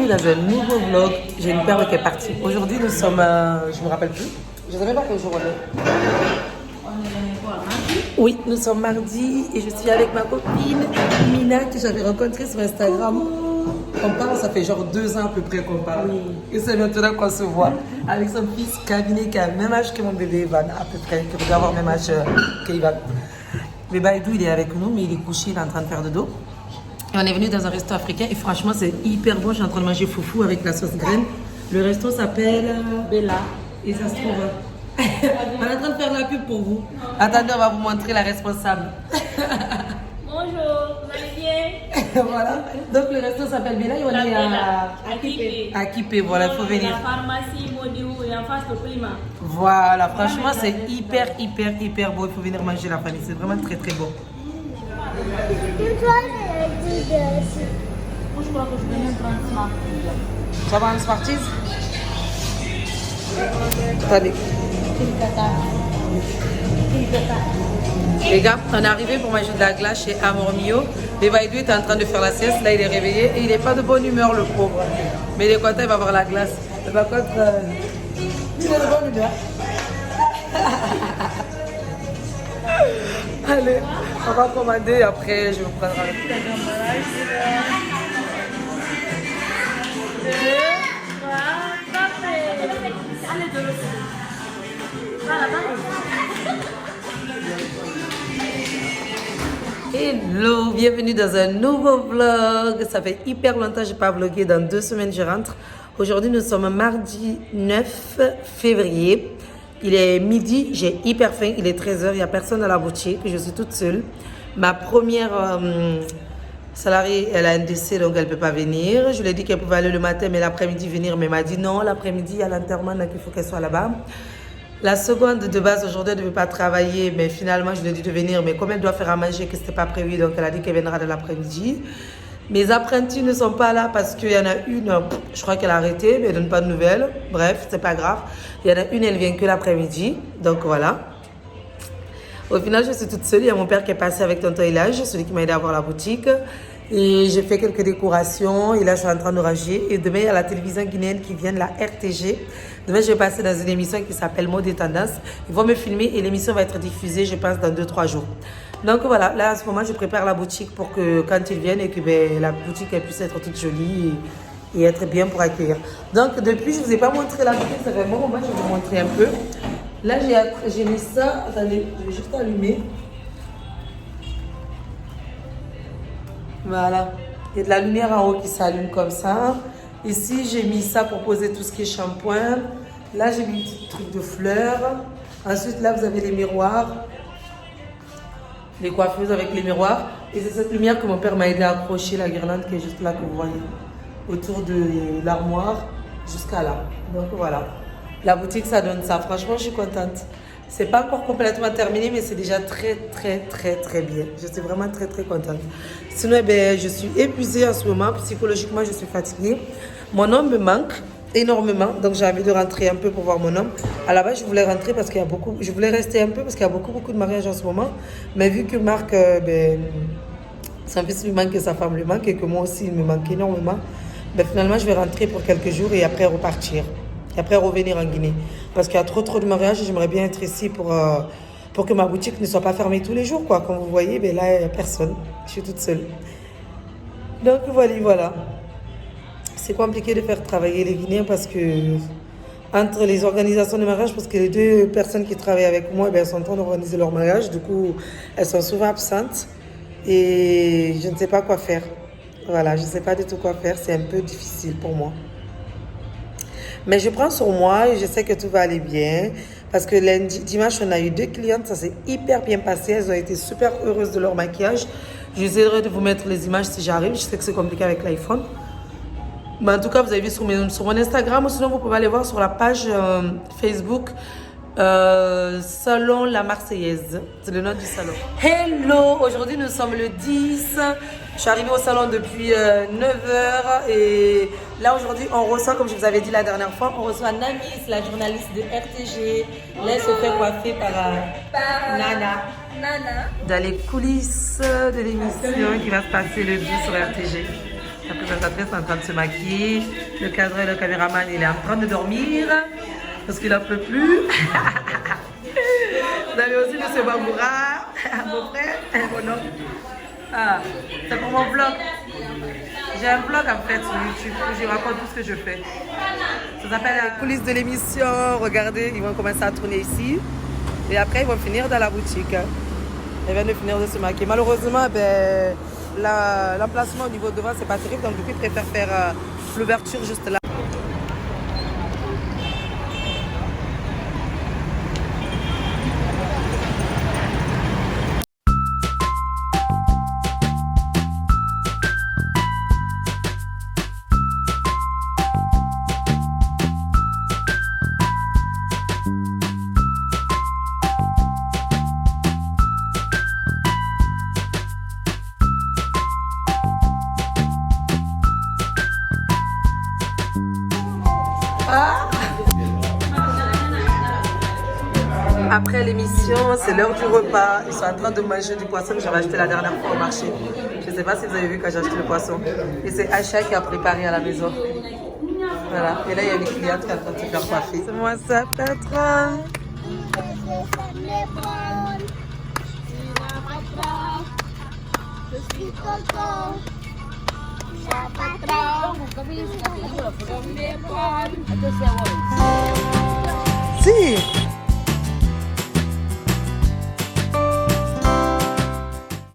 bienvenue dans un nouveau vlog. J'ai une perle qui est partie. Aujourd'hui, nous sommes, je me rappelle plus. Je ne savais pas quel jour on est. On est quoi, mardi? Oui, nous sommes mardi et je suis avec ma copine Mina que j'avais rencontrée sur Instagram. On parle, ça fait genre 2 ans à peu près qu'on parle. Oui. Et c'est maintenant qu'on se voit avec son fils Kabinet qui a le même âge que mon bébé Ivan, à peu près, qui doit avoir le même âge qu'Ivan. Bébé Baïdou, il est avec nous, mais il est couché, il est en train de faire dodo. Et on est venu dans un resto africain et franchement, c'est hyper bon. Je suis en train de manger foufou avec la sauce graine. Le resto s'appelle Bella. et ça se trouve. On est en train de faire la pub pour vous. Attendez, on va vous montrer la responsable. Bonjour, vous allez bien? Voilà. Donc le resto s'appelle Bella et on est À Kipé. à Kipé. Voilà, il faut venir. La pharmacie Modiou et en face de Prima. Voilà, franchement, c'est hyper beau. Il faut venir manger la famille. C'est vraiment très beau. Moi, je crois que je vais même prendre Smart. Ça va en Smarties? Allez. Les gars, on est arrivé pour manger de la glace chez Amor Mio. Levaïdou est en train de faire la sieste. Là, il est réveillé et il n'est pas de bonne humeur, le pauvre. Mais il est content, il va avoir la glace. Mais par contre, il est de bonne humeur. Allez, on va commander et après je vous prendrai le petit emballage. Hello, bienvenue dans un nouveau vlog. Ça fait hyper longtemps que je n'ai pas vlogué. Dans 2 semaines, je rentre. Aujourd'hui, nous sommes mardi 9 février. Il est midi, j'ai hyper faim. Il est 13h, il n'y a personne à la boutique. Je suis toute seule. Ma première salariée, elle a un décès, donc elle ne peut pas venir. Je lui ai dit qu'elle pouvait aller le matin, mais l'après-midi venir. Mais elle m'a dit non, l'après-midi, il y a l'enterrement, donc il faut qu'elle soit là-bas. La seconde de base, aujourd'hui, elle ne devait pas travailler, mais finalement, je lui ai dit de venir. Mais comme elle doit faire à manger, que ce n'était pas prévu, donc elle a dit qu'elle viendra de l'après-midi. Mes apprentis ne sont pas là parce qu'il y en a une, je crois qu'elle a arrêté, mais elle ne donne pas de nouvelles. Bref, c'est pas grave. Il y en a une, elle vient que l'après-midi. Donc voilà. Au final, je suis toute seule. Il y a mon père qui est passé avec tonton Elage, celui qui m'a aidé à avoir la boutique. Et j'ai fait quelques décorations. Et là, je suis en train de ranger. Et demain, il y a la télévision guinéenne qui vient de la RTG. Demain, je vais passer dans une émission qui s'appelle Mode et Tendance. Ils vont me filmer et l'émission va être diffusée, je pense, dans 2-3 jours. Donc voilà, là, à ce moment, je prépare la boutique pour que quand ils viennent et que la boutique elle puisse être toute jolie et être bien pour accueillir. Donc, depuis, je ne vous ai pas montré la boutique. Ça fait un bon moment, je vais vous montrer un peu. Là, j'ai mis ça. Attendez, je vais juste allumer. Voilà. Il y a de la lumière en haut qui s'allume comme ça. Ici, j'ai mis ça pour poser tout ce qui est shampoing. Là, j'ai mis un petit truc de fleurs. Ensuite, là, vous avez les miroirs. Les coiffeuses avec les miroirs. Et c'est cette lumière que mon père m'a aidé à accrocher, la guirlande qui est juste là, que vous voyez. Autour de l'armoire, jusqu'à là. Donc voilà. La boutique, ça donne ça. Franchement, je suis contente. C'est pas encore complètement terminé, mais c'est déjà très bien. Je suis vraiment très contente. Sinon, eh bien, je suis épuisée en ce moment. Psychologiquement, je suis fatiguée. Mon homme me manque énormément. Donc, j'ai envie de rentrer un peu pour voir mon homme. À la base, je voulais rentrer parce qu'il y a beaucoup... Je voulais rester un peu parce qu'il y a beaucoup de mariages en ce moment. Mais vu que Marc, son fils lui manque et sa femme lui manque et que moi aussi, il me manque énormément, ben, finalement, je vais rentrer pour quelques jours et après repartir. Et après revenir en Guinée. Parce qu'il y a trop de mariages et j'aimerais bien être ici pour que ma boutique ne soit pas fermée tous les jours, quoi. Comme vous voyez, ben là, il n'y a personne. Je suis toute seule. Donc voilà. C'est compliqué de faire travailler les Guinéens parce que entre les organisations de mariage, parce que les 2 personnes qui travaillent avec moi, ben, elles sont en train d'organiser leur mariage. Du coup, elles sont souvent absentes et je ne sais pas quoi faire. Voilà, je ne sais pas du tout quoi faire. C'est un peu difficile pour moi. Mais je prends sur moi et je sais que tout va aller bien. Parce que lundi, dimanche, on a eu 2 clientes. Ça s'est hyper bien passé. Elles ont été super heureuses de leur maquillage. J'essaierai de vous mettre les images si j'arrive. Je sais que c'est compliqué avec l'iPhone. Mais en tout cas, vous avez vu sur mon Instagram. Ou sinon, vous pouvez aller voir sur la page Facebook Salon La Marseillaise. C'est le nom du salon. Hello! Aujourd'hui, nous sommes le 10. Je suis arrivée au salon depuis 9h. Et là, aujourd'hui, on reçoit, comme je vous avais dit la dernière fois, on reçoit Namis, la journaliste de RTG. Là, elle se fait coiffer par Nana. Dans les coulisses de l'émission qui va se passer le 10 sur RTG. La présentatrice est en train de se maquiller. Le cadreur et le caméraman, il est en train de dormir parce qu'il n'en peut plus. Vous avez aussi M. Baboura, mon frère, mon homme. Ah, c'est pour mon vlog. J'ai un vlog en fait sur YouTube où je raconte tout ce que je fais. Ça s'appelle les coulisses de l'émission. Regardez, ils vont commencer à tourner ici. Et après, ils vont finir dans la boutique. Ils viennent de finir de se maquiller. Malheureusement, ben, l'emplacement au niveau devant, c'est pas terrible. Donc, du coup, ils préfèrent faire l'ouverture juste là. Après l'émission, c'est l'heure du repas. Ils sont en train de manger du poisson que j'avais acheté la dernière fois au marché. Je ne sais pas si vous avez vu quand j'ai acheté le poisson. Et c'est Acha qui a préparé à la maison. Voilà. Et là, il y a une cliente qui est en train de se faire coiffer. C'est moi ça, patron. Si.